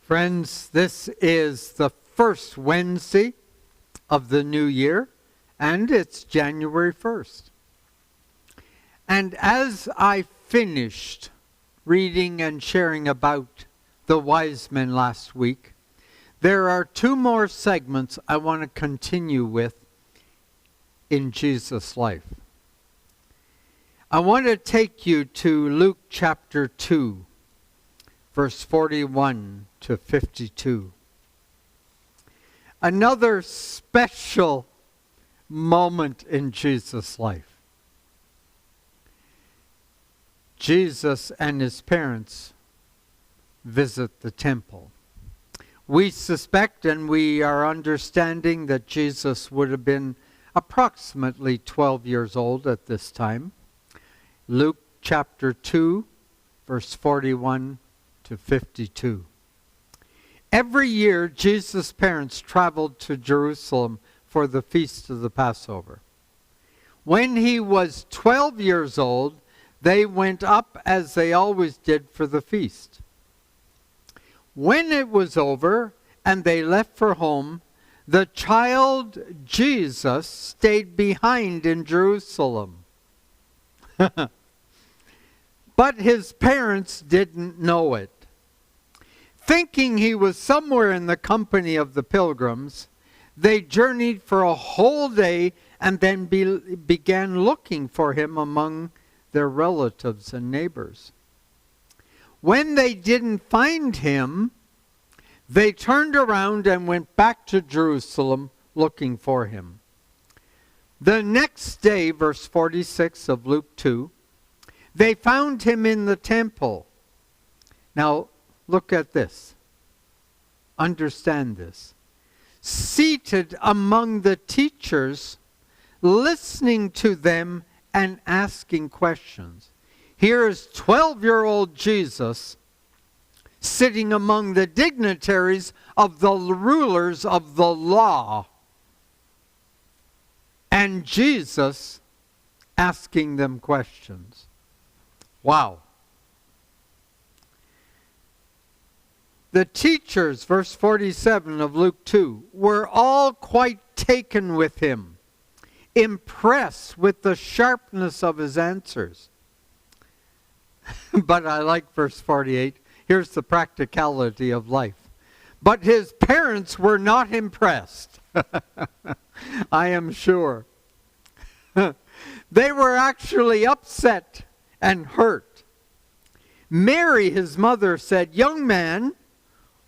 Friends, this is the first Wednesday of the new year, and it's January 1st. And as I finished reading and sharing about the wise men last week, there are two more segments I want to continue with in Jesus' life. I want to take you to Luke chapter 2, verse 41 to 52. Another special moment in Jesus' life. Jesus and his parents visit the temple. We suspect and we are understanding that Jesus would have been approximately 12 years old at this time. Luke chapter 2, verse 41 to 52. Every year, Jesus' parents traveled to Jerusalem for the feast of the Passover. When he was 12 years old, they went up as they always did for the feast. When it was over and they left for home, the child Jesus stayed behind in Jerusalem. But his parents didn't know it. Thinking he was somewhere in the company of the pilgrims, they journeyed for a whole day and then began looking for him among their relatives and neighbors. When they didn't find him, they turned around and went back to Jerusalem looking for him. The next day, verse 46 of Luke 2, they found him in the temple. Now, look at this. Understand this. Seated among the teachers, listening to them and asking questions. Here is 12-year-old Jesus sitting among the dignitaries of the rulers of the law. And Jesus asking them questions. Wow. The teachers, verse 47 of Luke 2, were all quite taken with him, impressed with the sharpness of his answers. But I like verse 48. Here's the practicality of life. But his parents were not impressed. I am sure. They were actually upset and hurt. Mary, his mother, said, "Young man,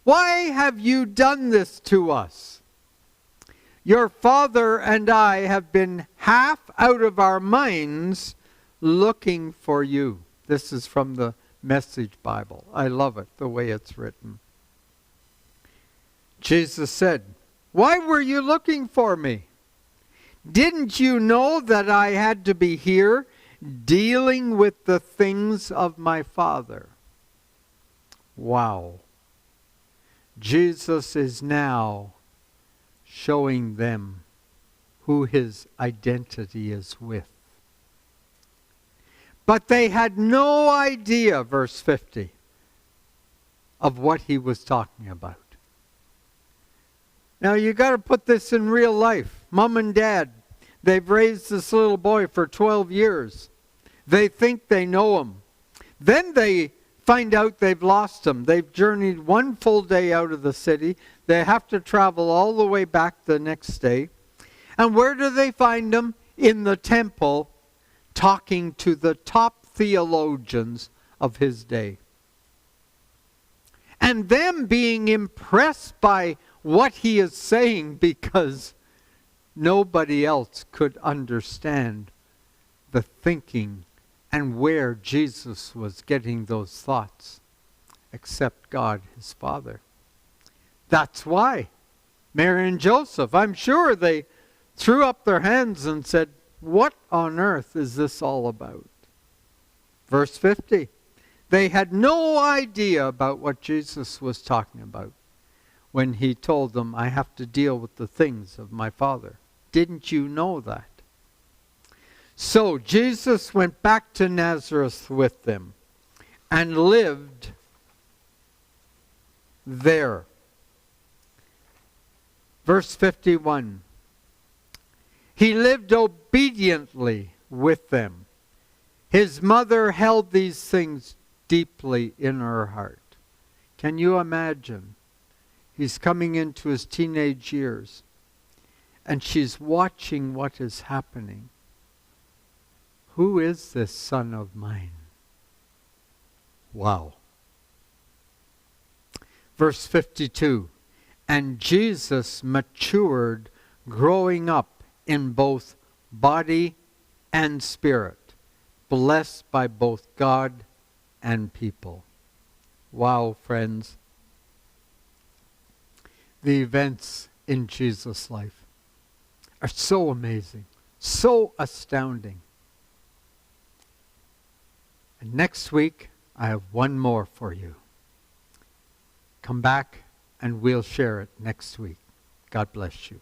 why have you done this to us? Your father and I have been half out of our minds looking for you." This is from the Message Bible. I love it, the way it's written. Jesus said, "Why were you looking for me? Didn't you know that I had to be here dealing with the things of my Father?" Wow. Jesus is now showing them who his identity is with. But they had no idea, verse 50, of what he was talking about. Now you got to put this in real life. Mom and dad, they've raised this little boy for 12 years. They think they know him. Then they find out they've lost him. They've journeyed one full day out of the city. They have to travel all the way back the next day. And where do they find him? In the temple, talking to the top theologians of his day. And them being impressed by what he is saying because nobody else could understand the thinking and where Jesus was getting those thoughts except God, his Father. That's why Mary and Joseph, I'm sure they threw up their hands and said, "What on earth is this all about?" Verse 50. They had no idea about what Jesus was talking about when he told them, "I have to deal with the things of my Father." Didn't you know that? So Jesus went back to Nazareth with them and lived there. Verse 51. He lived obediently with them. His mother held these things deeply in her heart. Can you imagine? He's coming into his teenage years, and she's watching what is happening. Who is this son of mine? Wow. Verse 52. And Jesus matured, growing up in both body and spirit, blessed by both God and people. Wow, friends. The events in Jesus' life are so amazing, so astounding. And next week, I have one more for you. Come back and we'll share it next week. God bless you.